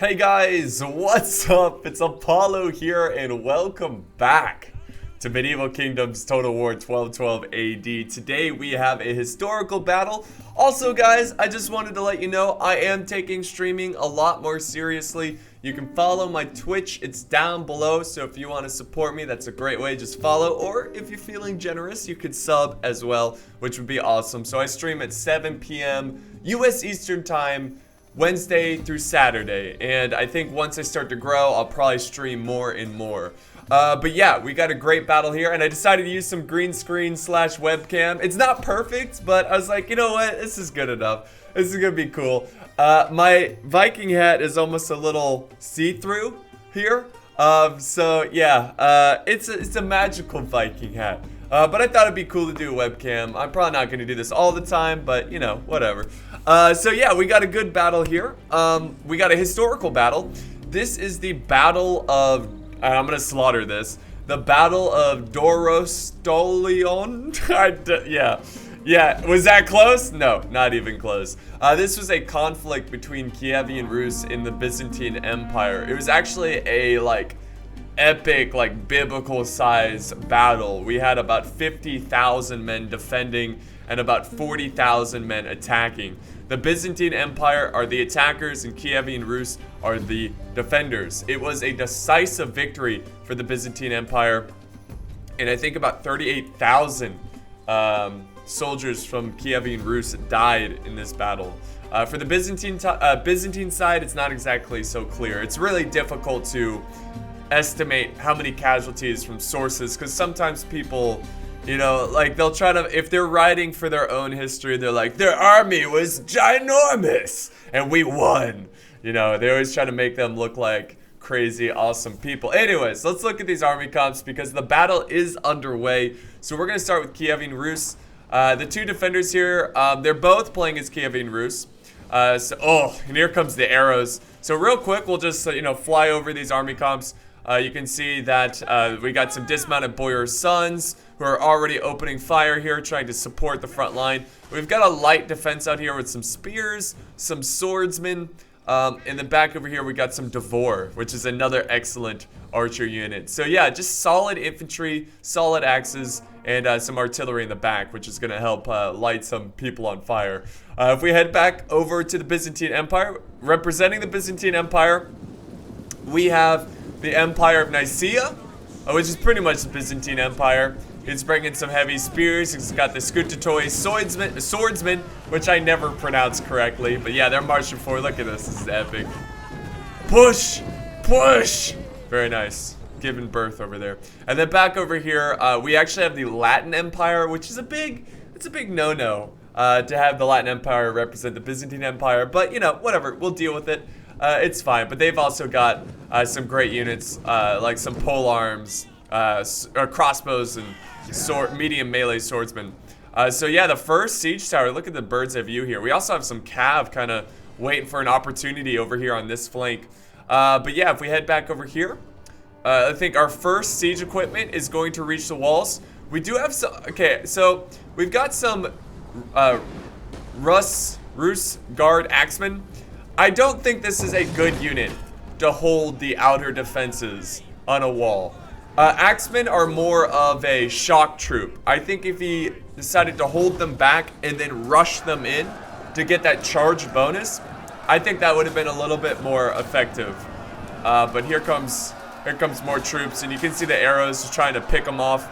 Hey guys, what's up? It's Apollo here and welcome back to Medieval Kingdoms Total War 1212 AD. Today we have a historical battle. Also guys, I just wanted to let you know I am taking streaming a lot more seriously. You can follow my Twitch, it's down below, so if you want to support me, that's a great way, just follow. Or if you're feeling generous, you could sub as well, which would be awesome. So I stream at 7 p.m. US Eastern Time, Wednesday through Saturday, and I think once I start to grow, I'll probably stream more and more. But yeah, we got a great battle here, and I decided to use some green screen slash webcam. It's not perfect, but I was like, you know what, this is good enough. This is gonna be cool. My Viking hat is almost a little see-through here. So yeah, it's a magical Viking hat. But I thought it'd be cool to do a webcam. I'm probably not gonna do this all the time, but you know, whatever. So yeah, we got a good battle here. We got a historical battle. This is the Battle of, I'm gonna slaughter this. The Battle of Dorostolon. Yeah, was that close? No, not even close. This was a conflict between Kievan Rus and the Byzantine Empire. It was actually a epic, biblical size battle. We had about 50,000 men defending and about 40,000 men attacking. The Byzantine Empire are the attackers and Kievan Rus are the defenders. It was a decisive victory for the Byzantine Empire, and I think about 38,000 soldiers from Kievan Rus died in this battle. For the Byzantine side, it's not exactly so clear. It's really difficult to estimate how many casualties from sources, because sometimes people, you know, they'll try to, if they're writing for their own history, they're like, their army was ginormous and we won. You know, they always try to make them look like crazy awesome people. Anyways, let's look at these army comps because the battle is underway. So we're gonna start with Kievan Rus. The two defenders here, they're both playing as Kievan Rus. And here comes the arrows. So real quick, we'll just fly over these army comps. You can see that we got some dismounted boyar sons who are already opening fire here, trying to support the front line. We've got a light defense out here with some spears, some swordsmen. In the back over here, we got some Devor, which is another excellent archer unit. So yeah, just solid infantry, solid axes, and some artillery in the back, which is going to help light some people on fire. If we head back over to the Byzantine Empire, representing the Byzantine Empire, we have the Empire of Nicaea, which is pretty much the Byzantine Empire. It's bringing some heavy spears. It's got the Skutatoy swordsmen, which I never pronounced correctly. But yeah, they're marching forward. Look at this. This is epic. Push! Push! Very nice. Giving birth over there. And then back over here, we actually have the Latin Empire, which is it's a big no-no to have the Latin Empire represent the Byzantine Empire. But, you know, whatever. We'll deal with it. It's fine. But they've also got some great units, like some polearms, crossbows, and medium melee swordsmen. So yeah, the first siege tower, look at the bird's eye view here. We also have some cav kind of waiting for an opportunity over here on this flank. But yeah, if we head back over here, I think our first siege equipment is going to reach the walls. We do have some, okay, so we've got some Rus Guard Axemen. I don't think this is a good unit to hold the outer defenses on a wall. Axemen are more of a shock troop. I think if he decided to hold them back and then rush them in to get that charge bonus, I think that would have been a little bit more effective. But here comes more troops, and you can see the arrows just trying to pick them off.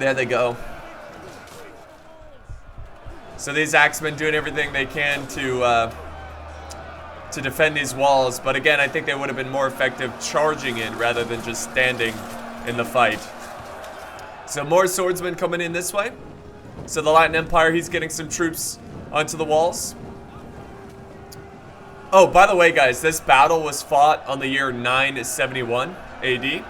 There they go. So these axemen doing everything they can to defend these walls, but again, I think they would have been more effective charging in rather than just standing in the fight. So more swordsmen coming in this way. So the Latin Empire, he's getting some troops onto the walls. Oh, by the way, guys, this battle was fought on the year 971 AD.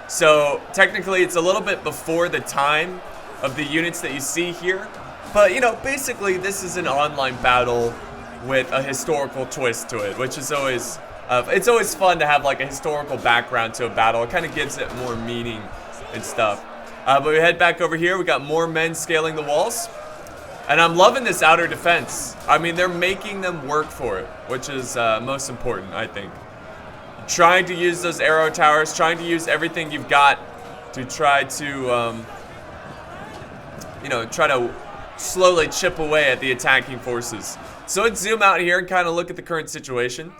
So technically, it's a little bit before the time of the units that you see here. But, you know, basically, this is an online battle with a historical twist to it, which is always, it's always fun to have like a historical background to a battle. It kind of gives it more meaning and stuff. But we head back over here. We got more men scaling the walls. And I'm loving this outer defense. I mean, they're making them work for it, which is most important, I think. Trying to use those arrow towers, trying to use everything you've got to try to, you know, try to slowly chip away at the attacking forces. So let's zoom out here and kind of look at the current situation.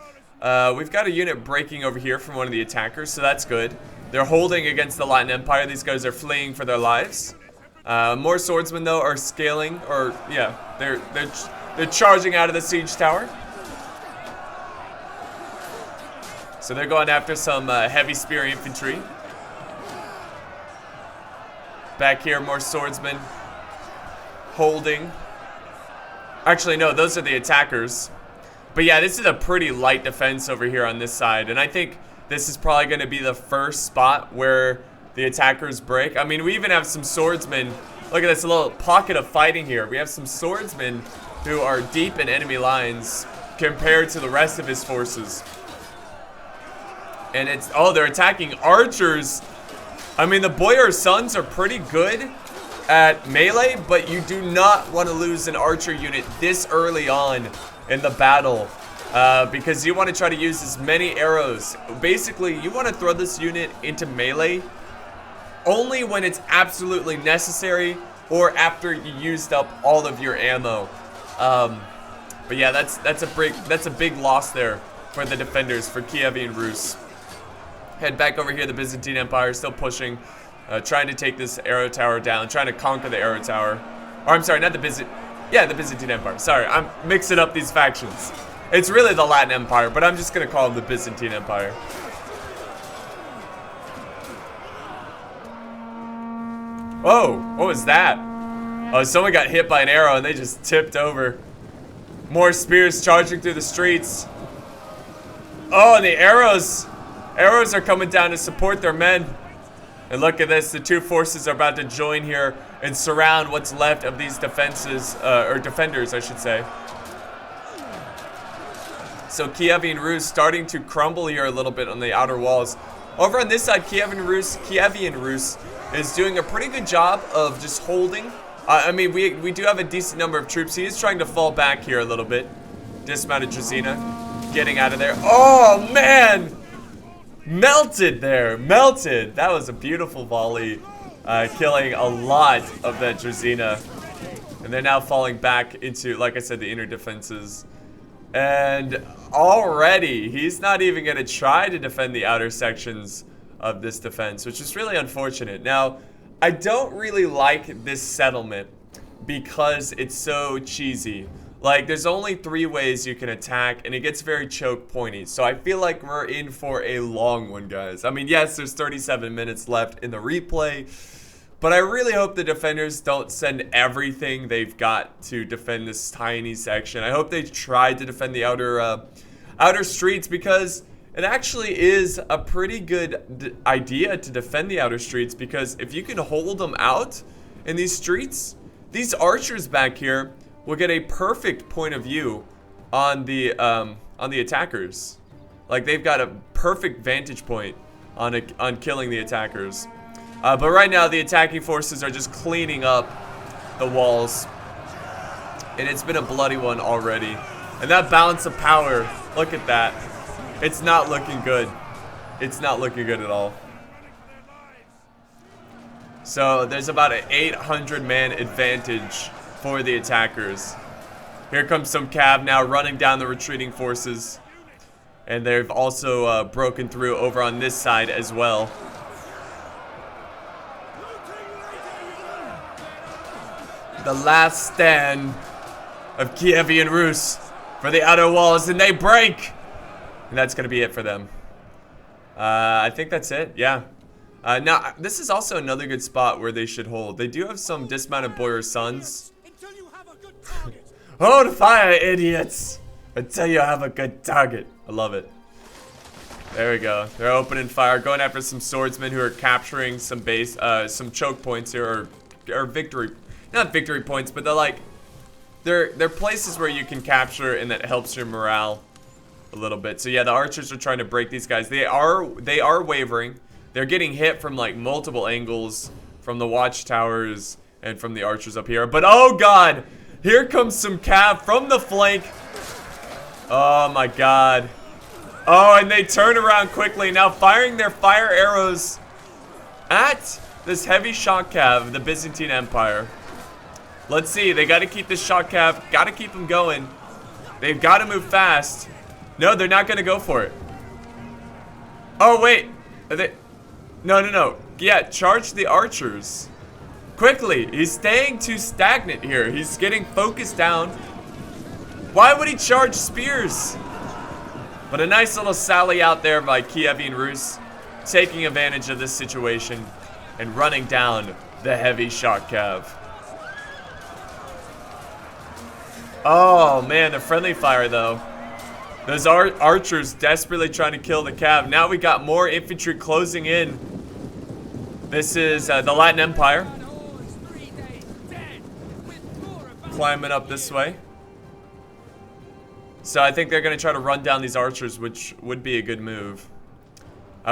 We've got a unit breaking over here from one of the attackers, so that's good. They're holding against the Latin Empire. These guys are fleeing for their lives. More swordsmen though are scaling, or yeah, they're charging out of the siege tower. So they're going after some heavy spear infantry. Back here, more swordsmen holding. Actually, no, those are the attackers. But yeah, this is a pretty light defense over here on this side, and I think this is probably going to be the first spot where the attackers break. I mean, we even have some swordsmen. Look at this little pocket of fighting here. We have some swordsmen who are deep in enemy lines compared to the rest of his forces. And it's, oh, they're attacking archers. I mean, the Boyar Sons are pretty good at melee, but you do not want to lose an archer unit this early on in the battle. Because you want to try to use as many arrows. Basically, you want to throw this unit into melee only when it's absolutely necessary or after you used up all of your ammo. But yeah, that's a big loss there for the defenders, for Kievan Rus. Head back over here. The Byzantine Empire still pushing, trying to take this arrow tower down, trying to conquer the arrow tower. Or I'm sorry, not the the Byzantine Empire. Sorry, I'm mixing up these factions. It's really the Latin Empire, but I'm just gonna call them the Byzantine Empire. Whoa, what was that? Oh, someone got hit by an arrow and they just tipped over. More spears charging through the streets. Oh, and the arrows are coming down to support their men. And look at this, the two forces are about to join here and surround what's left of these defenses, or defenders, I should say. So Kievan Rus starting to crumble here a little bit on the outer walls. Over on this side, Kievan Rus is doing a pretty good job of just holding. I mean, we do have a decent number of troops. He is trying to fall back here a little bit. Dismounted Drazina, getting out of there. Oh, man! Melted there, melted. That was a beautiful volley, killing a lot of that Drazina. And they're now falling back into, like I said, the inner defenses. And already, he's not even going to try to defend the outer sections of this defense, which is really unfortunate. Now, I don't really like this settlement because it's so cheesy. Like, there's only 3 ways you can attack, and it gets very choke pointy. So I feel like we're in for a long one, guys. I mean, yes, there's 37 minutes left in the replay, but I really hope the defenders don't send everything they've got to defend this tiny section. I hope they try to defend the outer streets, because it actually is a pretty good idea to defend the outer streets, because if you can hold them out in these streets, these archers back here will get a perfect point of view on the attackers. Like, they've got a perfect vantage point on killing the attackers. But right now, the attacking forces are just cleaning up the walls, and it's been a bloody one already. And that balance of power, look at that. It's not looking good. It's not looking good at all. So there's about an 800-man advantage for the attackers. Here comes some cav now running down the retreating forces. And they've also broken through over on this side as well. The last stand of Kievan Rus for the outer walls, and they break! And that's going to be it for them. I think that's it, yeah. Now, this is also another good spot where they should hold. They do have some dismounted Boyar Sons. Hold fire, idiots! Until you have a good target. I love it. There we go. They're opening fire, going after some swordsmen who are capturing some base, some choke points here, or victory, not victory points, but they're like, they're places where you can capture and that helps your morale a little bit. So yeah, the archers are trying to break these guys. They are wavering. They're getting hit from like multiple angles, from the watchtowers and from the archers up here. But oh god, Here comes some cav from the flank. Oh my god. Oh, and they turn around quickly, now firing their fire arrows at this heavy shock cav, the Byzantine Empire. Let's see, they got to keep this shock cav, got to keep them going. They've got to move fast. No, they're not going to go for it. Oh, wait. Are they? No. Yeah, charge the archers. Quickly. He's staying too stagnant here. He's getting focused down. Why would he charge spears? But a nice little sally out there by Kievan Rus, taking advantage of this situation and running down the heavy shock cav. Oh, man, the friendly fire, though. Those archers desperately trying to kill the cav. Now we got more infantry closing in. This is the Latin Empire. Climbing up this way. So I think they're going to try to run down these archers, which would be a good move.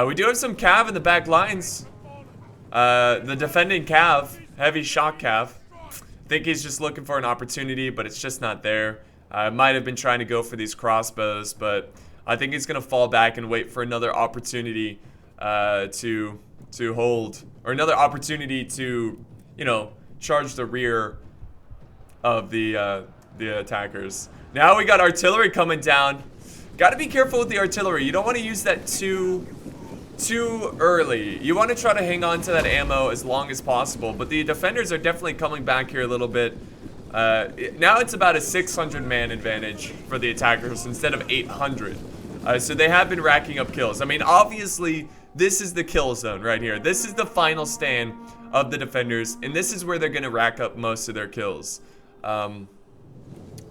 We do have some cav in the back lines. The defending cav, heavy shock cav. I think he's just looking for an opportunity, but it's just not there. Might have been trying to go for these crossbows, but I think he's going to fall back and wait for another opportunity to hold, or another opportunity to, you know, charge the rear of the attackers. Now we got artillery coming down. Got to be careful with the artillery. You don't want to use that too early. You want to try to hang on to that ammo as long as possible, but the defenders are definitely coming back here a little bit. Now it's about a 600 man advantage for the attackers instead of 800. So they have been racking up kills. I mean, obviously, this is the kill zone right here. This is the final stand of the defenders, and this is where they're going to rack up most of their kills.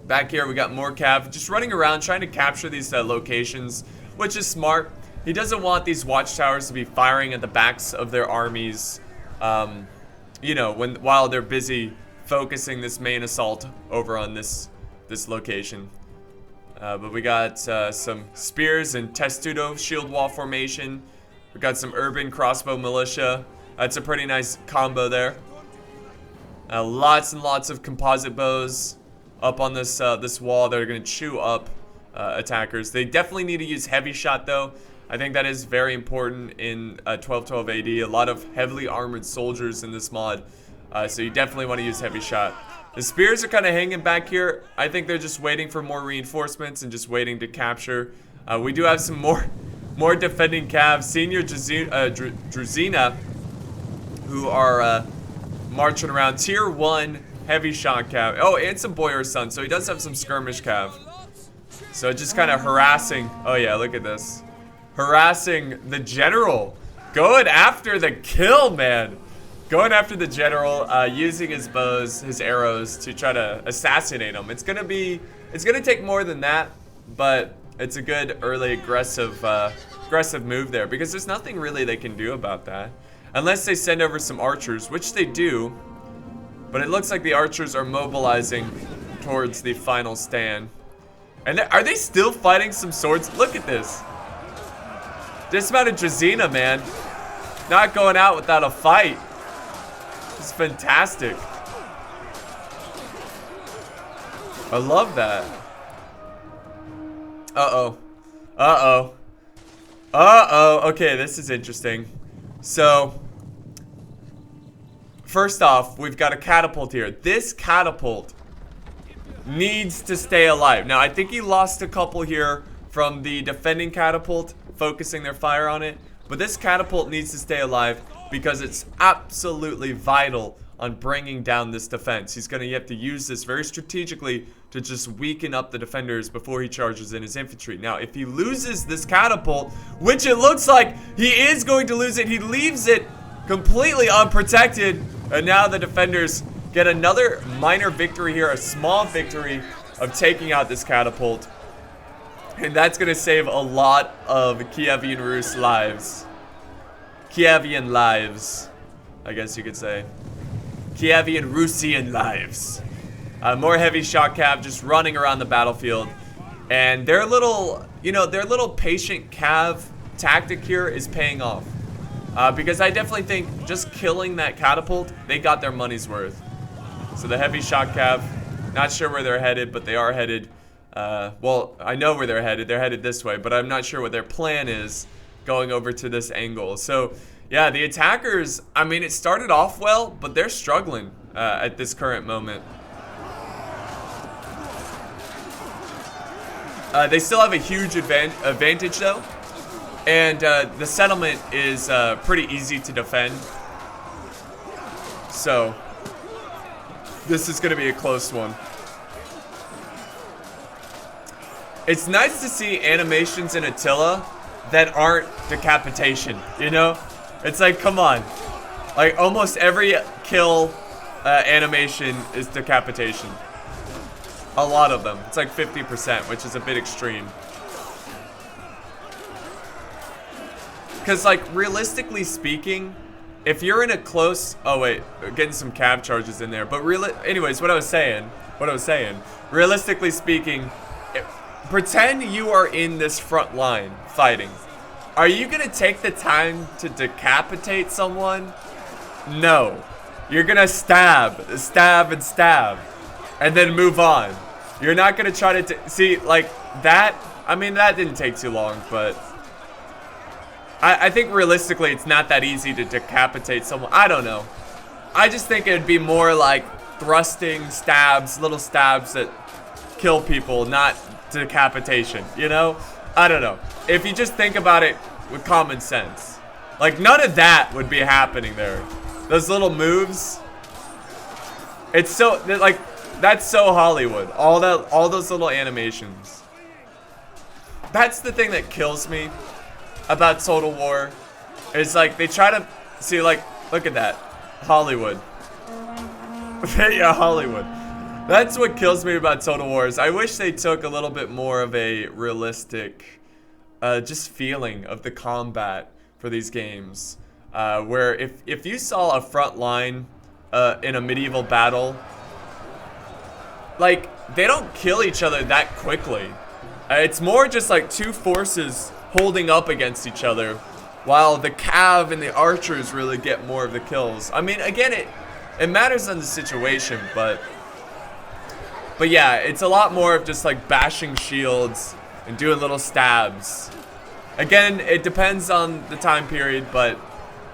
Back here, we got more cav just running around trying to capture these locations, which is smart. He doesn't want these watchtowers to be firing at the backs of their armies, you know, while they're busy focusing this main assault over on this location. But we got some spears and testudo shield wall formation. We got some urban crossbow militia. That's a pretty nice combo there. Lots and lots of composite bows up on this this wall that are going to chew up attackers. They definitely need to use heavy shot though. I think that is very important in 1212 AD. A lot of heavily armored soldiers in this mod. So you definitely want to use heavy shot. The spears are kind of hanging back here. I think they're just waiting for more reinforcements and just waiting to capture. We do have some more defending cav. Senior Druzina, who are marching around. Tier 1 heavy shot cav. Oh, and some Boyer Sun. So he does have some skirmish cav. So just kind of harassing. Oh yeah, look at this. Harassing the general. Going after the kill, man. Going after the general, using his bows, his arrows to try to assassinate him. It's gonna take more than that, but it's a good early aggressive move there because there's nothing really they can do about that. Unless they send over some archers, which they do, but it looks like the archers are mobilizing towards the final stand. And are they still fighting some swords? Look at this. Dismounted Druzina, man. Not going out without a fight. It's fantastic. I love that. Uh-oh. Uh-oh. Uh-oh. Okay, this is interesting. So, first off, we've got a catapult here. This catapult needs to stay alive. Now, I think he lost a couple here from the defending catapult, focusing their fire on it. But this catapult needs to stay alive because it's absolutely vital on bringing down this defense. He's going to have to use this very strategically to just weaken up the defenders before he charges in his infantry. Now, if he loses this catapult, which it looks like he is going to lose it, he leaves it completely unprotected. And now the defenders get another minor victory here, a small victory of taking out this catapult. And that's going to save a lot of Kievan Rus lives. Kievan lives, I guess you could say. Kievan Rusian lives. More heavy shot cav just running around the battlefield. And their little, you know, their little patient cav tactic here is paying off. Because I definitely think just killing that catapult, they got their money's worth. So the heavy shot cav Not sure where they're headed, but they are headed. Well, I know where they're headed. They're headed this way, but I'm not sure what their plan is going over to this angle. So, yeah, the attackers, I mean, it started off well, but they're struggling at this current moment. They still have a huge advantage, though. And the settlement is pretty easy to defend. So, this is going to be a close one. It's nice to see animations in Attila that aren't decapitation, you know? It's like, come on. Like, almost every kill animation is decapitation. A lot of them. It's like 50%, which is a bit extreme. Because, like, realistically speaking, if you're in a close... Oh, wait. Getting some cab charges in there. But, anyways, what I was saying. Realistically speaking, pretend you are in this front line fighting. Are you going to take the time to decapitate someone? No. You're going to stab, and then move on. You're not going to try to... See, like, that... I mean, that didn't take too long, but... I think realistically it's not that easy to decapitate someone. I don't know. I just think it'd be more like thrusting, stabs, little stabs that kill people, not decapitation, you know? I don't know. If you just think about it with common sense. Like, none of that would be happening there. Those little moves. It's so, like, that's so Hollywood. All those little animations. That's the thing that kills me about Total War. Is like, they try to, see, like, look at that. Hollywood. Yeah, Hollywood. That's what kills me about Total War. Is I wish they took a little bit more of a realistic, just feeling of the combat for these games. Where if you saw a front line in a medieval battle, like, they don't kill each other that quickly. It's more just like two forces holding up against each other, while the cav and the archers really get more of the kills. I mean, again, it matters on the situation, but yeah, it's a lot more of just like bashing shields and doing little stabs. Again, it depends on the time period, but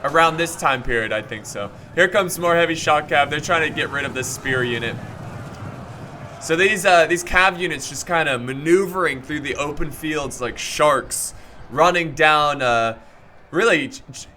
around this time period, I think so. Here comes more heavy shot cav. They're trying to get rid of this spear unit. So these cav units just kind of maneuvering through the open fields like sharks, running down, really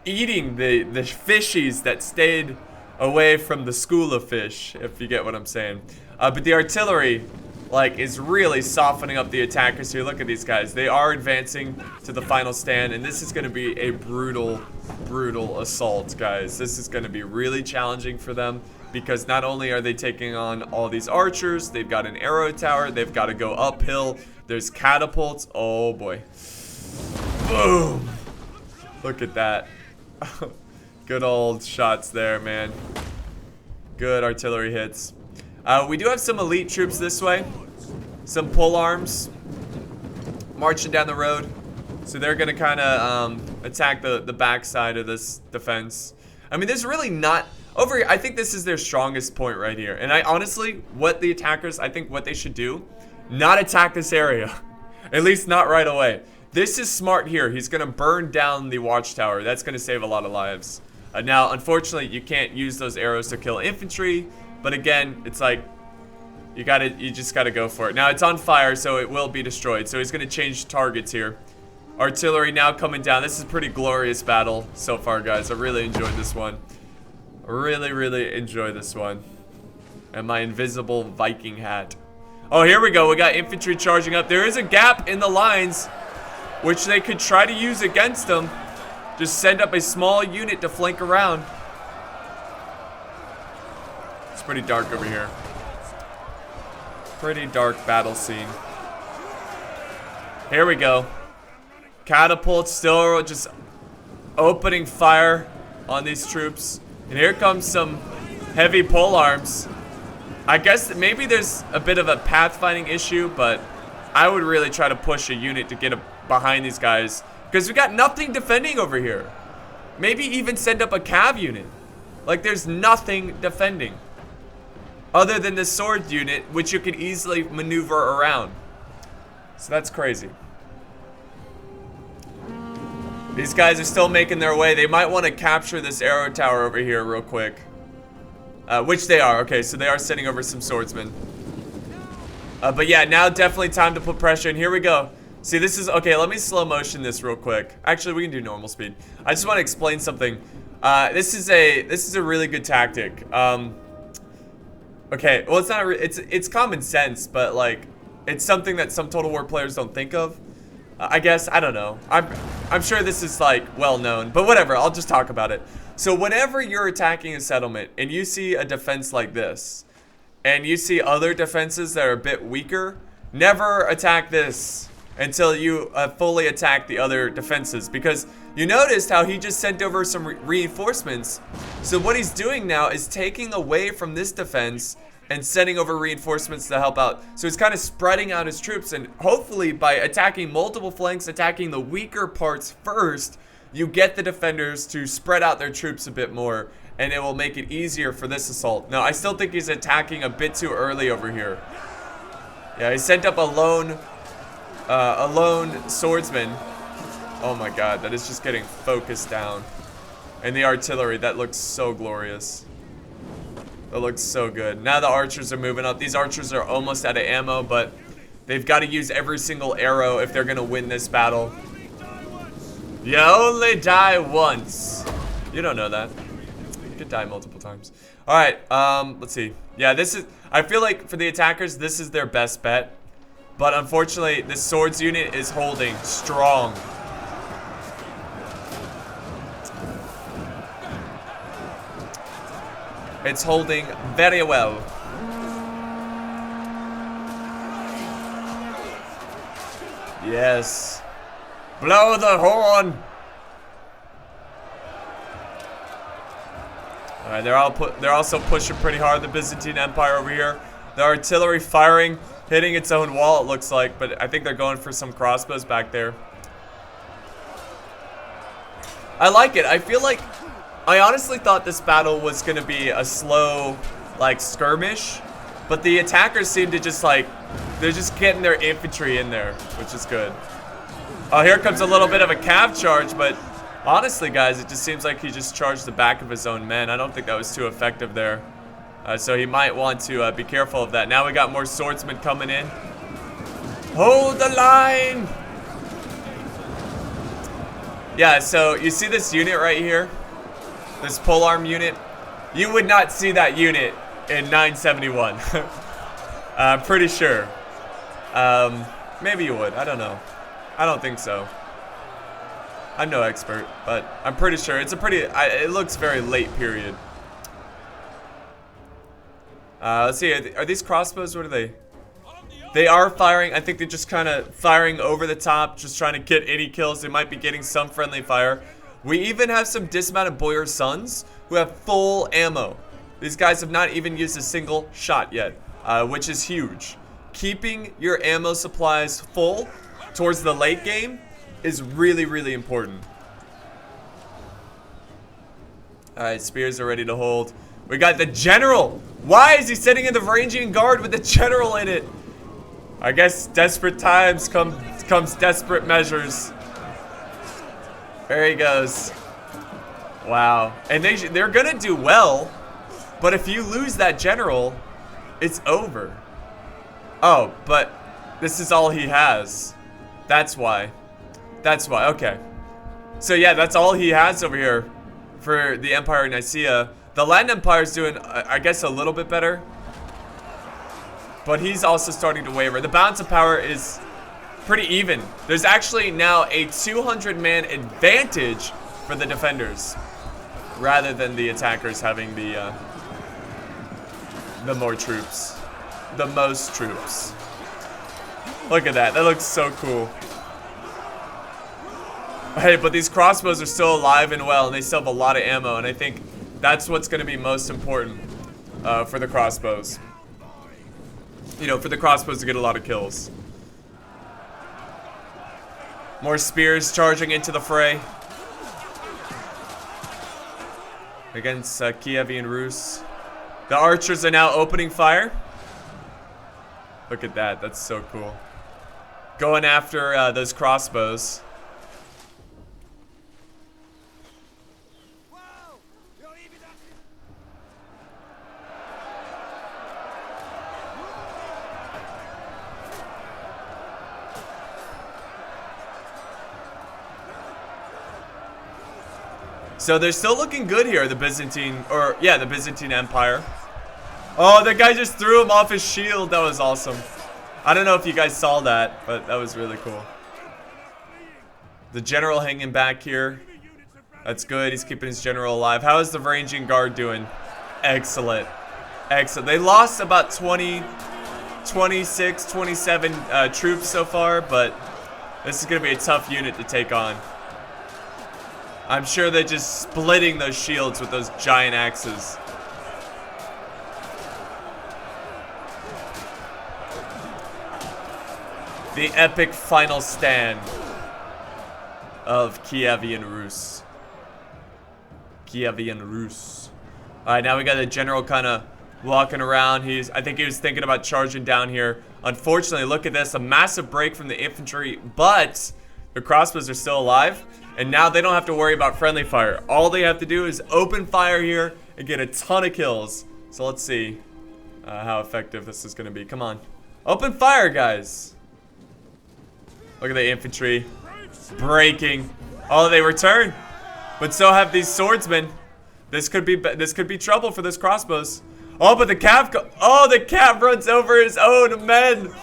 eating the fishies that stayed away from the school of fish, if you get what I'm saying. But the artillery, like, is really softening up the attackers here. Look at these guys. They are advancing to the final stand, and this is going to be a brutal, brutal assault, guys. This is going to be really challenging for them, because not only are they taking on all these archers, they've got an arrow tower, they've got to go uphill, there's catapults. Oh boy. Boom. Look at that. Good old shots there, man. Good artillery hits. We do have some elite troops this way. Some pole arms marching down the road. So they're going to kind of attack the backside of this defense. I mean, there's really not... Over here, I think this is their strongest point right here. And I honestly, what the attackers, I think what they should do, not attack this area. At least not right away. This is smart here. He's going to burn down the watchtower. That's going to save a lot of lives. Now, unfortunately, you can't use those arrows to kill infantry. But again, it's like, you just gotta go for it. Now, it's on fire, so it will be destroyed. So he's going to change targets here. Artillery now coming down. This is a pretty glorious battle so far, guys. I really enjoyed this one. Really, really enjoy this one. And my invisible Viking hat. Oh, here we go. We got infantry charging up. There is a gap in the lines, which they could try to use against them. Just send up a small unit to flank around. It's pretty dark over here. Pretty dark battle scene. Here we go. Catapults still just opening fire on these troops. And here comes some heavy pole arms. I guess that maybe there's a bit of a pathfinding issue, but I would really try to push a unit to get behind these guys, because we got nothing defending over here. Maybe even send up a cav unit. Like, there's nothing defending. other than the sword unit, which you can easily maneuver around. So that's crazy. These guys are still making their way. They might want to capture this arrow tower over here real quick. Which they are. Okay, so they are sending over some swordsmen. But yeah, now definitely time to put pressure in. Here we go. See, this is... Okay, let me slow motion this real quick. Actually, we can do normal speed. I just want to explain something. This is a really good tactic. Okay, well, it's not it's common sense, but like it's something that some Total War players don't think of. I guess, I don't know. I'm sure this is like well known, but whatever, I'll just talk about it. So whenever you're attacking a settlement and you see a defense like this and you see other defenses that are a bit weaker, never attack this until you fully attack the other defenses, because you noticed how he just sent over some reinforcements. So what he's doing now is taking away from this defense and sending over reinforcements to help out. So he's kind of spreading out his troops, and hopefully by attacking multiple flanks, attacking the weaker parts first, you get the defenders to spread out their troops a bit more, and it will make it easier for this assault. Now, I still think he's attacking a bit too early over here. Yeah, he sent up a lone swordsman. Oh my god, that is just getting focused down. And the artillery, that looks so glorious. That looks so good. Now the archers are moving up. These archers are almost out of ammo, but they've got to use every single arrow if they're going to win this battle. You only die once. You don't know that. You could die multiple times. Alright, let's see. Yeah, this is... I feel like for the attackers, this is their best bet. But unfortunately, this swords unit is holding strong. It's holding very well. Yes. Blow the horn. All right, they're also pushing pretty hard, the Byzantine Empire over here. The artillery firing, hitting its own wall, it looks like, but I think they're going for some crossbows back there. I like it. I feel like I honestly thought this battle was going to be a slow, like, skirmish, but the attackers seem to just, like, they're just getting their infantry in there, which is good. Oh, here comes a little bit of a cav charge, but honestly, guys, it just seems like he just charged the back of his own men. I don't think that was too effective there. So he might want to be careful of that. Now we got more swordsmen coming in. Hold the line! Yeah, so you see this unit right here? This polearm unit? You would not see that unit in 971. I'm pretty sure. Maybe you would. I don't know. I don't think so. I'm no expert, but I'm pretty sure. It's a pretty... it looks very late period. Let's see. Are these crossbows? What are they? They are firing. I think they're just kind of firing over the top, just trying to get any kills. They might be getting some friendly fire. We even have some dismounted boyar sons who have full ammo. These guys have not even used a single shot yet, which is huge. Keeping your ammo supplies full towards the late game is really, really important. Alright, spears are ready to hold. We got the general. Why is he sitting in the Varangian Guard with the general in it? I guess desperate times comes desperate measures. There he goes. Wow. And they're gonna do well, but if you lose that general, it's over. Oh, but this is all he has. That's why. That's why. Okay. So yeah, that's all he has over here for the Empire of Nicaea. The Latin Empire's doing, I guess, a little bit better. But he's also starting to waver. The balance of power is pretty even. There's actually now a 200-man advantage for the defenders, rather than the attackers having the more troops. The most troops. Look at that. That looks so cool. Hey, but these crossbows are still alive and well, and they still have a lot of ammo, and I think that's what's going to be most important for the crossbows. You know, for the crossbows to get a lot of kills. More spears charging into the fray. Against Kievian Rus. The archers are now opening fire. Look at that. That's so cool. Going after those crossbows. So they're still looking good here, the Byzantine, or yeah, the Byzantine Empire. Oh, that guy just threw him off his shield. That was awesome. I don't know if you guys saw that, but that was really cool. The general hanging back here. That's good. He's keeping his general alive. How is the Varangian Guard doing? Excellent. Excellent. They lost about 20, 26, 27 troops so far, but this is going to be a tough unit to take on. I'm sure they're just splitting those shields with those giant axes. The epic final stand of Kievian Rus. Kievian Rus. Alright, now we got the general kind of walking around. I think he was thinking about charging down here. Unfortunately, look at this. A massive break from the infantry, but the crossbows are still alive. And now they don't have to worry about friendly fire. All they have to do is open fire here and get a ton of kills. So let's see how effective this is going to be. Come on. Open fire, guys. Look at the infantry. Breaking. Oh, they return. But so have these swordsmen. This could be trouble for those crossbows. Oh, but the cav the cav runs over his own men.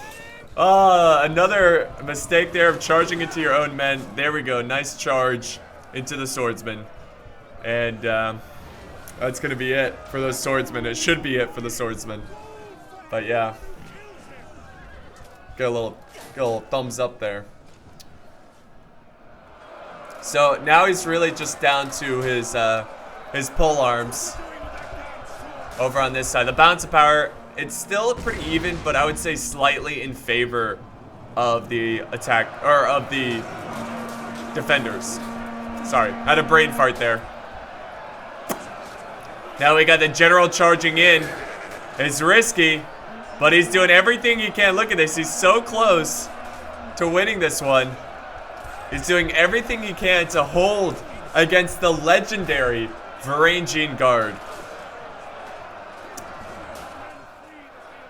Another mistake there of charging into your own men. There we go. Nice charge into the swordsman. And that's going to be it for those swordsmen. It should be it for the swordsmen. But yeah. Get a little thumbs up there. So now he's really just down to his pole arms over on this side. The balance of power, it's still pretty even, but I would say slightly in favor of the attack, or of the defenders. Sorry, had a brain fart there. Now we got the general charging in. It's risky, but he's doing everything he can. Look at this, he's so close to winning this one. He's doing everything he can to hold against the legendary Varangian Guard.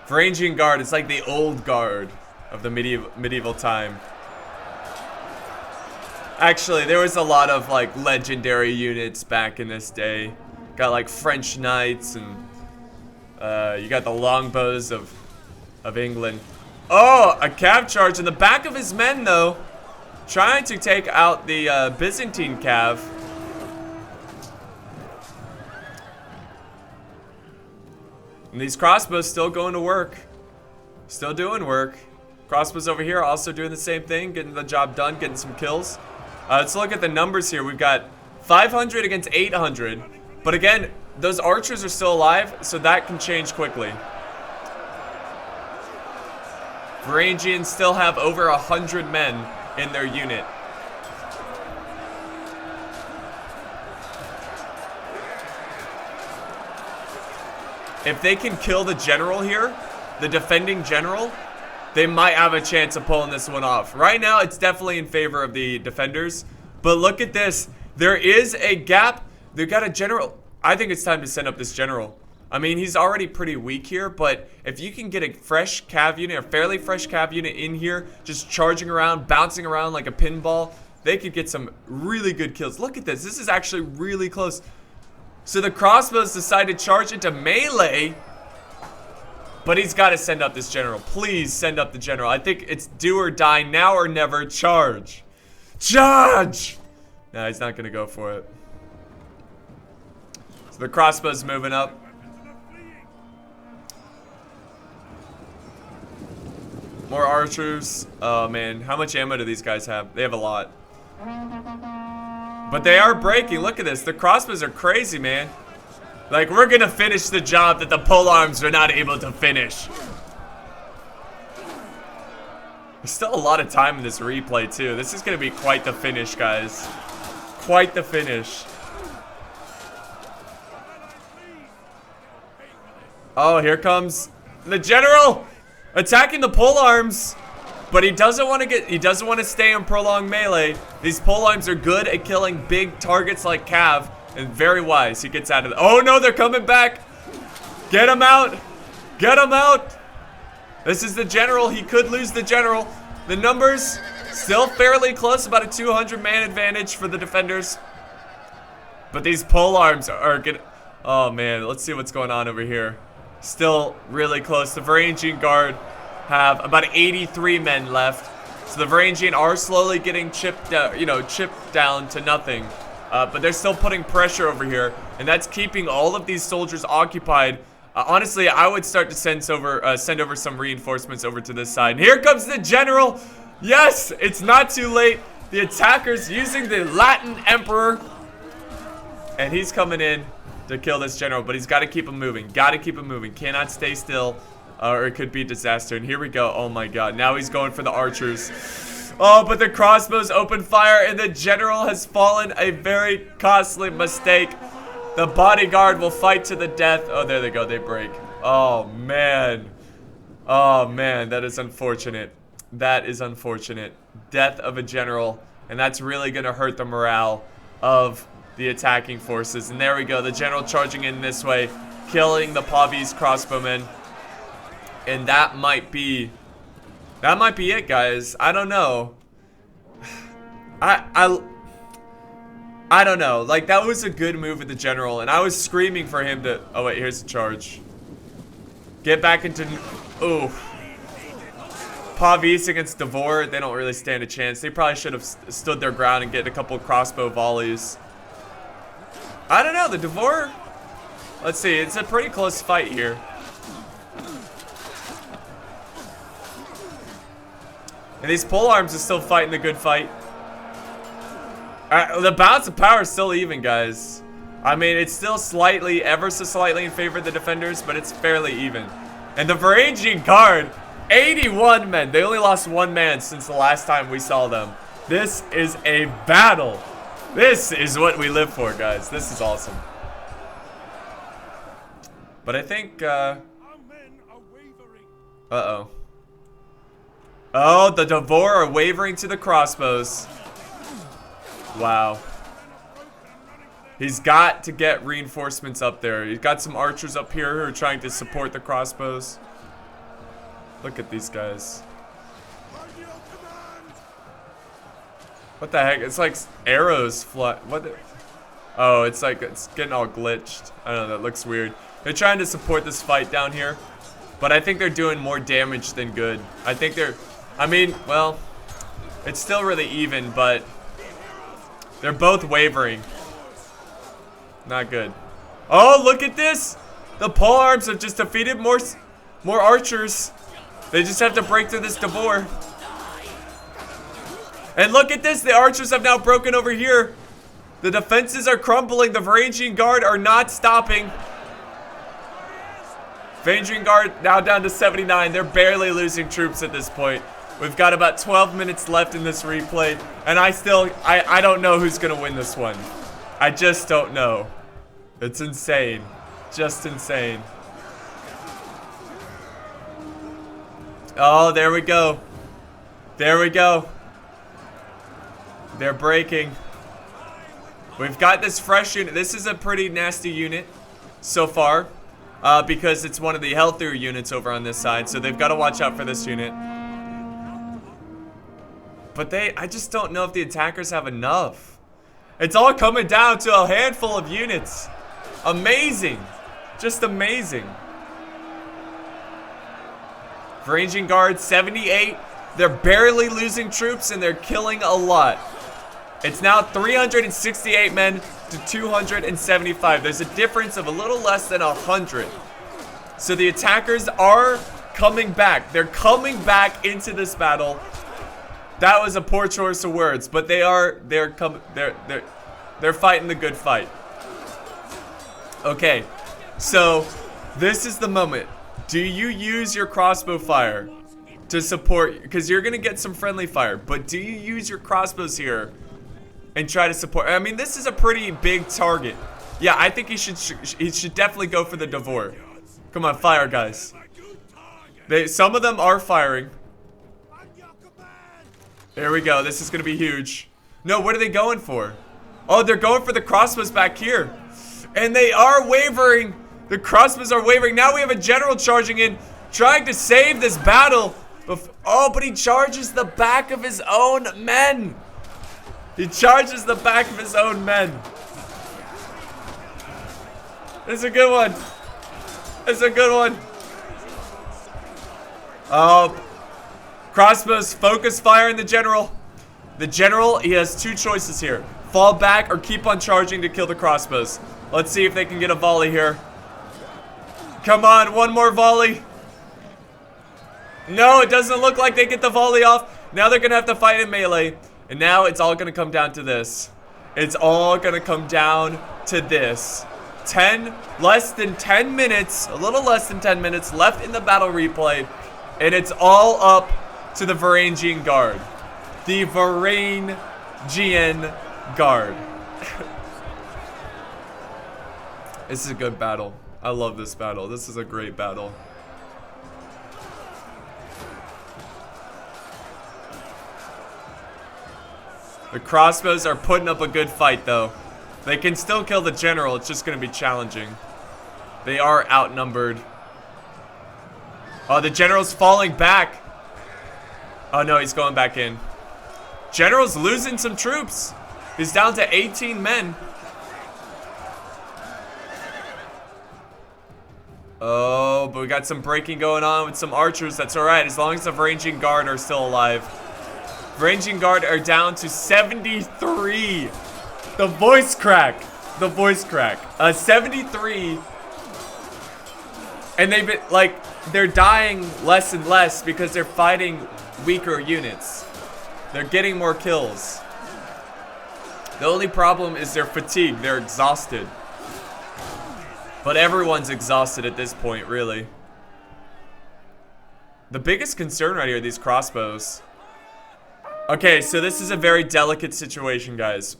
Varangian Guard, it's like the old guard of the medieval time. Actually, there was a lot of like legendary units back in this day. Got like French knights, and you got the longbows of England. Oh, a cav charge in the back of his men though, trying to take out the Byzantine cav. And these crossbows still going to work. Still doing work. Crossbows over here also doing the same thing, getting the job done, getting some kills. Let's look at the numbers here. We've got 500 against 800. But again, those archers are still alive, so that can change quickly. Varangians still have over 100 men in their unit. If they can kill the general here, the defending general, they might have a chance of pulling this one off. Right now, it's definitely in favor of the defenders. But look at this. There is a gap. They've got a general. I think it's time to send up this general. I mean, he's already pretty weak here, but if you can get a fresh cav unit, a fairly fresh cav unit in here, just charging around, bouncing around like a pinball, they could get some really good kills. Look at this. This is actually really close. So the crossbows decide to charge into melee, but he's got to send up this general. Please send up the general. I think it's do or die, now or never. Charge. Charge! No, he's not going to go for it. So the crossbow's moving up. More archers. Oh, man. How much ammo do these guys have? They have a lot. But they are breaking. Look at this. The crossbows are crazy, man. Like, we're going to finish the job that the polearms are not able to finish. There's still a lot of time in this replay, too. This is going to be quite the finish, guys. Quite the finish. Oh, here comes the general attacking the pole arms. But he doesn't want to stay in prolonged melee. These pole arms are good at killing big targets like Cav, and very wise. He gets out of the, oh no, they're coming back. Get him out. Get him out. This is the general. He could lose the general. The numbers still fairly close, about a 200-man advantage for the defenders. But these pole arms are good. Oh man, let's see what's going on over here. Still really close. The Varangian guard have about 83 men left. So the Varangian are slowly getting chipped down to nothing. But they're still putting pressure over here, and that's keeping all of these soldiers occupied. Honestly, I would start to send over some reinforcements over to this side. And here comes the general. Yes, it's not too late. The attackers using the Latin Emperor, and he's coming in to kill this general, but he's got to keep him moving. Got to keep him moving. Cannot stay still, or it could be disaster. And here we go. Oh my god. Now he's going for the archers. Oh, but the crossbows open fire, and the general has fallen. A very costly mistake. The bodyguard will fight to the death. Oh, there they go. They break. Oh, man. Oh, man. That is unfortunate. That is unfortunate. Death of a general. And that's really going to hurt the morale of the attacking forces. And there we go. The general charging in this way, killing the Pavi's crossbowmen. And that might be it, guys. I don't know. I don't know. Like, that was a good move with the general, and I was screaming for him to... Oh, wait, here's the charge. Get back into... Ooh. Pavis against Devore, they don't really stand a chance. They probably should have stood their ground and get a couple crossbow volleys. I don't know, the Devore... Let's see, it's a pretty close fight here. And these pole arms are still fighting the good fight. The balance of power is still even, guys. I mean, it's still slightly, ever so slightly in favor of the defenders, but it's fairly even. And the Varangian guard, 81 men. They only lost 1 man since the last time we saw them. This is a battle. This is what we live for, guys. This is awesome. But I think, uh-oh. Oh, the Devore are wavering to the crossbows. Wow. He's got to get reinforcements up there. He's got some archers up here who are trying to support the crossbows. Look at these guys. What the heck? It's like arrows fly. What? Oh, it's like it's getting all glitched. I don't know. That looks weird. They're trying to support this fight down here, but I think they're doing more damage than good. I think they're... I mean, well, it's still really even, but they're both wavering. Not good. Oh, look at this! The pole arms have just defeated more archers. They just have to break through this Devore. And look at this! The archers have now broken over here. The defenses are crumbling. The Varangian guard are not stopping. Varangian guard now down to 79. They're barely losing troops at this point. We've got about 12 minutes left in this replay, and I don't know who's gonna win this one. I just don't know. It's insane. Just insane. Oh, there we go. There we go. They're breaking. We've got this fresh unit. This is a pretty nasty unit so far, because it's one of the healthier units over on this side, so they've got to watch out for this unit. But I just don't know if the attackers have enough. It's all coming down to a handful of units. Amazing. Just amazing. Varangian guard, 78. They're barely losing troops, and they're killing a lot. It's now 368 men to 275. There's a difference of a little less than 100. So the attackers are coming back. They're coming back into this battle. That was a poor choice of words, but they're fighting the good fight. Okay, so this is the moment. Do you use your crossbow fire to support? Because you're gonna get some friendly fire, but do you use your crossbows here and try to support? I mean, this is a pretty big target. Yeah, I think he should definitely go for the Devore. Come on, fire, guys. Some of them are firing. Here we go. This is going to be huge. No, what are they going for? Oh, they're going for the crossbows back here. And they are wavering. The crossbows are wavering. Now we have a general charging in, trying to save this battle. Oh, but he charges the back of his own men. He charges the back of his own men. It's a good one. It's a good one. Oh, crossbows focus fire in the general. The general, he has two choices here. Fall back or keep on charging to kill the crossbows. Let's see if they can get a volley here. Come on, one more volley. No, it doesn't look like they get the volley off. Now they're going to have to fight in melee. And now it's all going to come down to this. It's all going to come down to this. Less than 10 minutes, a little less than 10 minutes left in the battle replay. And it's all up to the Varangian Guard. The Varangian Guard. This is a good battle. I love this battle. This is a great battle. The crossbows are putting up a good fight, though. They can still kill the general. It's just going to be challenging. They are outnumbered. Oh, the general's falling back. Oh, no, he's going back in. General's losing some troops. He's down to 18 men. Oh, but we got some breaking going on with some archers. That's all right, as long as the Varangian Guard are still alive. Varangian Guard are down to 73. The voice crack. The voice crack. 73. And they've been, like, they're dying less and less because they're fighting weaker units. They're getting more kills. The only problem is they're fatigued. They're exhausted. But everyone's exhausted at this point, really. The biggest concern right here are these crossbows. Okay, so this is a very delicate situation, guys.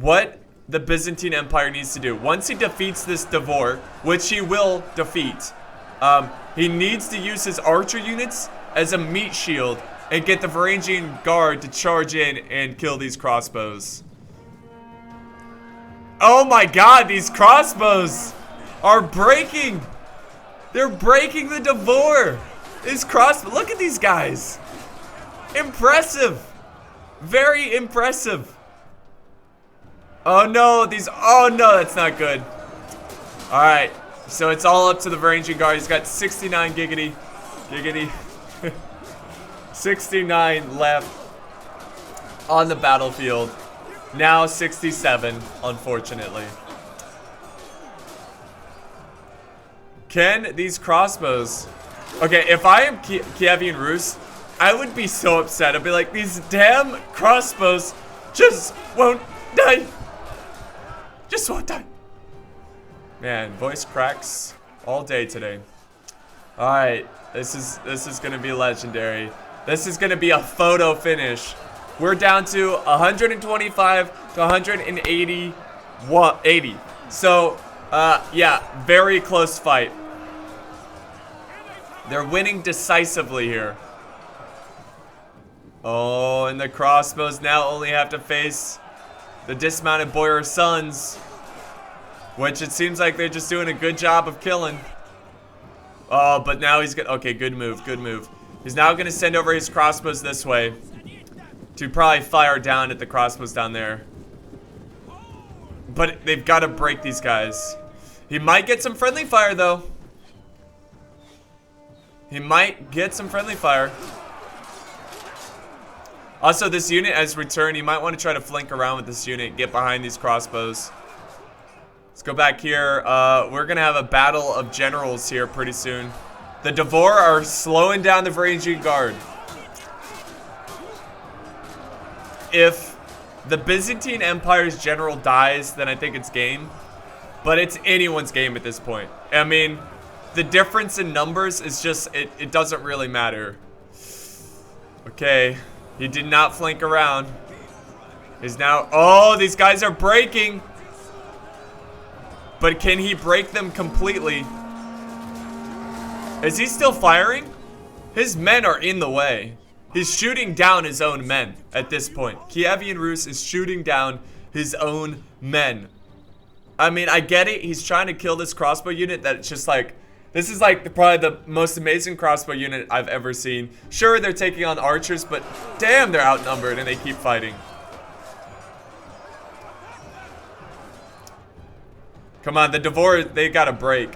What the Byzantine Empire needs to do, once he defeats this Devor, which he will defeat, he needs to use his archer units as a meat shield and get the Varangian Guard to charge in and kill these crossbows. Oh my god, these crossbows are breaking. They're breaking the Devor. These crossbows, look at these guys. Impressive. Very impressive. Oh no, oh no, that's not good. Alright, so it's all up to the Varangian Guard. He's got 69 giggity. 69 left on the battlefield. Now 67, unfortunately. Can these crossbows... Okay, if I am Kievan Rus, I would be so upset. I'd be like, these damn crossbows just won't die. Just won't die. Man, voice cracks all day today. Alright, this is gonna be legendary. This is gonna be a photo finish. We're down to 125 to 180. 80. So, yeah, very close fight. They're winning decisively here. Oh, and the crossbows now only have to face the dismounted Boyar Sons, which it seems like they're just doing a good job of killing. Oh, but now he's gonna... Okay, good move, good move. He's now gonna send over his crossbows this way to probably fire down at the crossbows down there. But they've got to break these guys. He might get some friendly fire, though. He might get some friendly fire. Also, this unit has returned. You might want to try to flank around with this unit. Get behind these crossbows. Let's go back here. We're going to have a battle of generals here pretty soon. The Devor are slowing down the Varangian Guard. If the Byzantine Empire's general dies, then I think it's game. But it's anyone's game at this point. I mean, the difference in numbers is just, it doesn't really matter. Okay. He did not flank around. He's now... Oh, these guys are breaking. But can he break them completely? Is he still firing? His men are in the way. He's shooting down his own men at this point. Kievan Rus is shooting down his own men. I mean, I get it. He's trying to kill this crossbow unit that it's just like, this is like probably the most amazing crossbow unit I've ever seen. Sure, they're taking on archers, but damn, they're outnumbered and they keep fighting. Come on, the Devore, they got a break.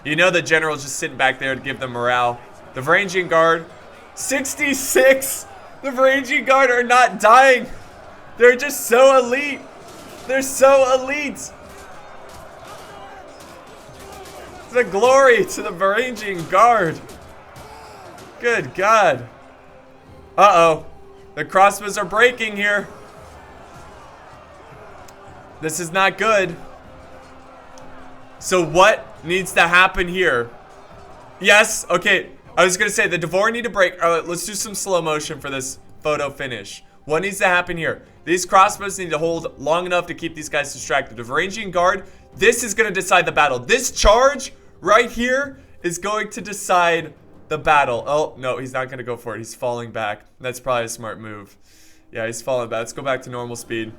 You know the general's just sitting back there to give them morale. The Varangian Guard, 66! The Varangian Guard are not dying. They're just so elite. They're so elite. The glory to the Varangian Guard. Good God. Uh-oh. The crossbows are breaking here. This is not good. So what needs to happen here? Yes, okay. I was gonna say the Devore need to break. All right, let's do some slow motion for this photo finish. What needs to happen here? These crossbows need to hold long enough to keep these guys distracted. The Varangian Guard, this is gonna decide the battle. This charge right here is going to decide the battle. Oh, no, he's not gonna go for it. He's falling back. That's probably a smart move. Yeah, he's falling back. Let's go back to normal speed.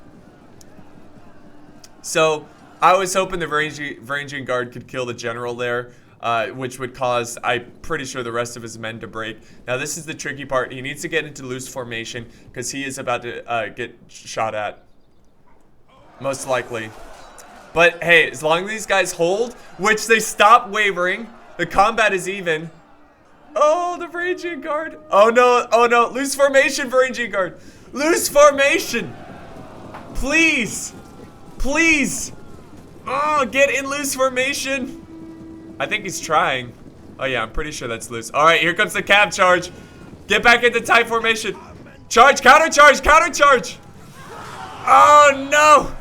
So, I was hoping the Varangian Guard could kill the general there, which would cause, I'm pretty sure, the rest of his men to break. Now, this is the tricky part. He needs to get into loose formation because he is about to get shot at. Most likely. But, hey, as long as these guys hold, which they stop wavering, the combat is even. Oh, the Varangian Guard. Oh, no. Oh, no. Loose formation, Varangian Guard. Loose formation. Please. Please. Oh, get in loose formation. I think he's trying. Oh, yeah, I'm pretty sure that's loose. All right, here comes the cab charge. Get back into tight formation. Charge, counter charge, counter charge. Oh, no.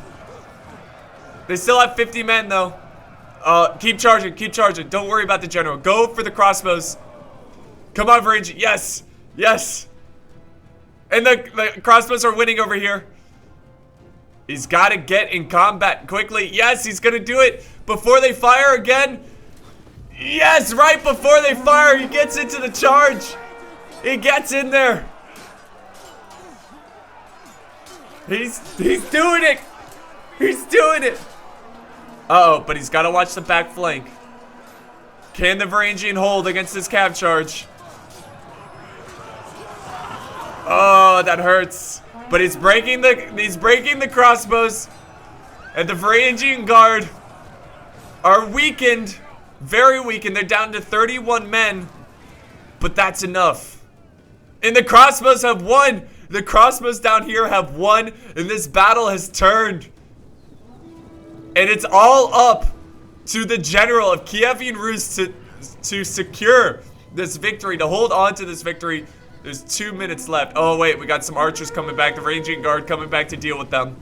They still have 50 men, though. Keep charging, keep charging. Don't worry about the general. Go for the crossbows. Come on, Varangian. Yes, yes. And the crossbows are winning over here. He's got to get in combat quickly. Yes, he's going to do it before they fire again. Yes, right before they fire, he gets into the charge. He gets in there. He's doing it. He's doing it. Uh-oh, but he's got to watch the back flank. Can the Varangian hold against this cab charge? Oh, that hurts. But he's breaking the crossbows. And the Varangian Guard are weakened. Very weakened. They're down to 31 men. But that's enough. And the crossbows have won. The crossbows down here have won. And this battle has turned. And it's all up to the general of Kievan Rus to secure this victory, to hold on to this victory. There's 2 minutes left. Oh, wait, we got some archers coming back. The Varangian Guard coming back to deal with them.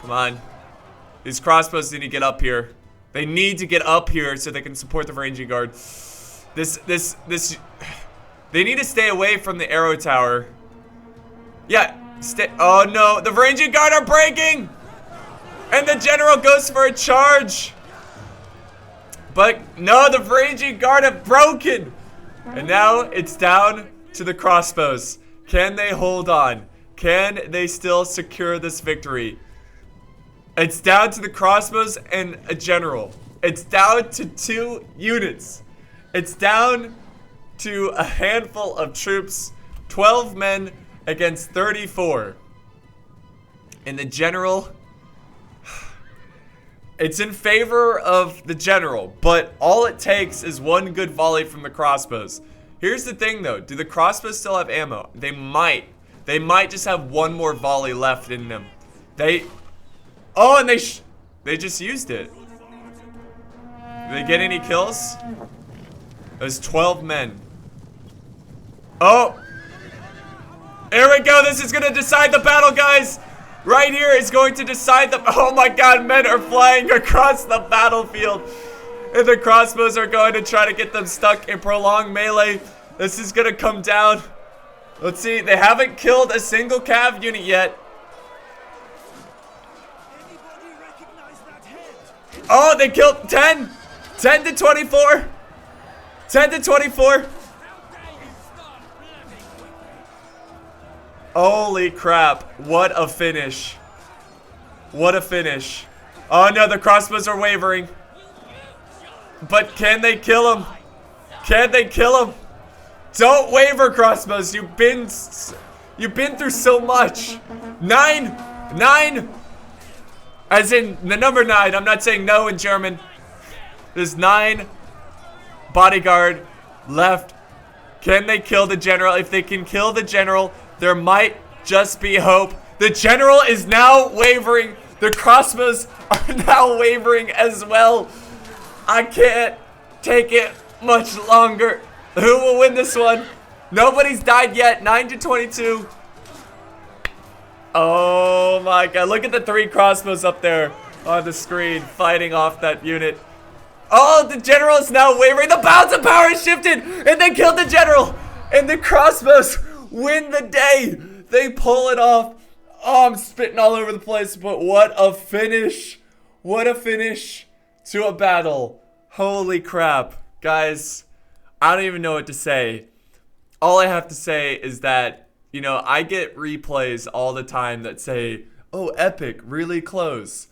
Come on. These crossbows need to get up here. They need to get up here so they can support the Varangian Guard. They need to stay away from the arrow tower. Yeah, oh, no. The Varangian Guard are breaking! And the general goes for a charge. But, no, the Varangian Guard have broken! And now it's down to the crossbows. Can they hold on? Can they still secure this victory? It's down to the crossbows and a general. It's down to 2 units. It's down to a handful of troops. 12 men against 34. And the general... It's in favor of the general, but all it takes is 1 good volley from the crossbows. Here's the thing, though. Do the crossbows still have ammo? They might. They might just have 1 more volley left in them. Oh, and they just used it. Did they get any kills? There's 12 men. Oh! There we go. This is going to decide the battle, guys. Right here is going to decide the... Oh my god, men are flying across the battlefield. And the crossbows are going to try to get them stuck in prolonged melee. This is going to come down. Let's see. They haven't killed a single cav unit yet. Oh, they killed 10. 10 to 24. 10 to 24. Holy crap. What a finish. What a finish. Oh no, the crossbows are wavering. But can they kill him? Can they kill him? Don't waver, crossbows. You've been through so much. 9. As in the number 9. I'm not saying no in German. There's 9 bodyguard left. Can they kill the general? If they can kill the general, there might just be hope. The general is now wavering. The crossbows are now wavering as well. I can't take it much longer. Who will win this one? Nobody's died yet. 9 to 22. Oh my god. Look at the 3 crossbows up there on the screen fighting off that unit. Oh, the general is now wavering. The balance of power is shifted. And they killed the general. And the crossbows win the day. They pull it off. Oh, I'm spitting all over the place. But what a finish. What a finish to a battle. Holy crap. Guys, I don't even know what to say. All I have to say is that, you know, I get replays all the time that say, oh, epic, really close.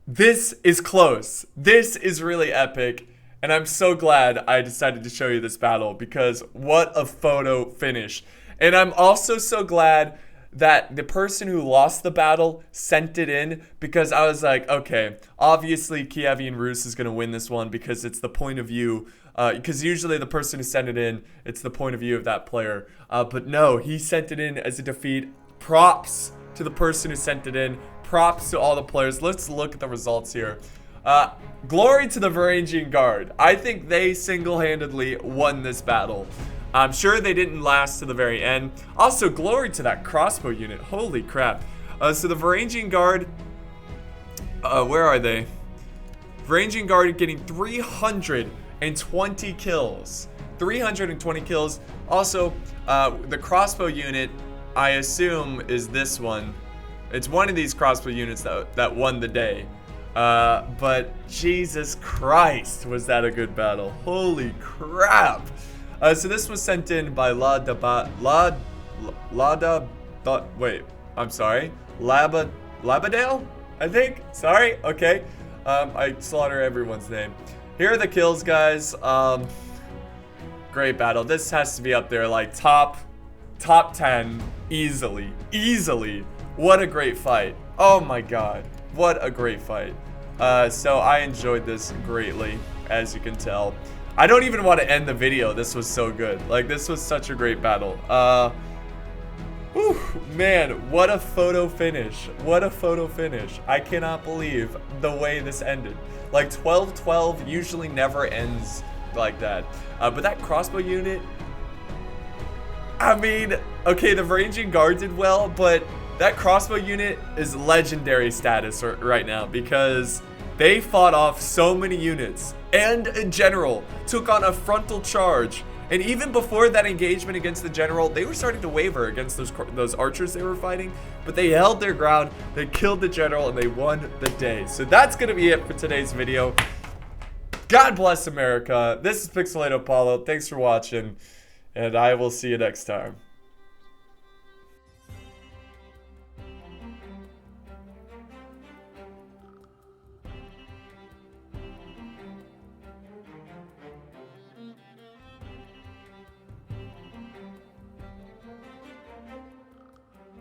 This is close. This is really epic. And I'm so glad I decided to show you this battle because what a photo finish. And I'm also so glad that the person who lost the battle sent it in because I was like, okay, obviously Kievian Rus is going to win this one because it's the point of view, because usually the person who sent it in, it's the point of view of that player. But no, he sent it in as a defeat. Props to the person who sent it in. Props to all the players. Let's look at the results here. Glory to the Varangian Guard. I think they single-handedly won this battle. I'm sure they didn't last to the very end. Also, glory to that crossbow unit. Holy crap. So the Varangian Guard, where are they? Varangian Guard getting 320 kills. 320 kills. Also, the crossbow unit, I assume, is this one. It's one of these crossbow units that won the day. But Jesus Christ, was that a good battle. Holy crap. So this was sent in by Labadale, I think. Sorry. Okay. I slaughter everyone's name. Here are the kills, guys. Great battle. This has to be up there, like top 10 easily. What a great fight. Oh my god. What a great fight. So I enjoyed this greatly, as you can tell. I don't even want to end the video. This was so good. Like, this was such a great battle. Whew, man, what a photo finish. What a photo finish. I cannot believe the way this ended. Like, 12-12 usually never ends like that. But that crossbow unit, I mean, okay, the Varangian Guard did well, but that crossbow unit is legendary status right now because they fought off so many units and a general took on a frontal charge. And even before that engagement against the general, they were starting to waver against those archers they were fighting, but they held their ground, they killed the general, and they won the day. So that's going to be it for today's video. God bless America. This is Pixelated Apollo. Thanks for watching, and I will see you next time.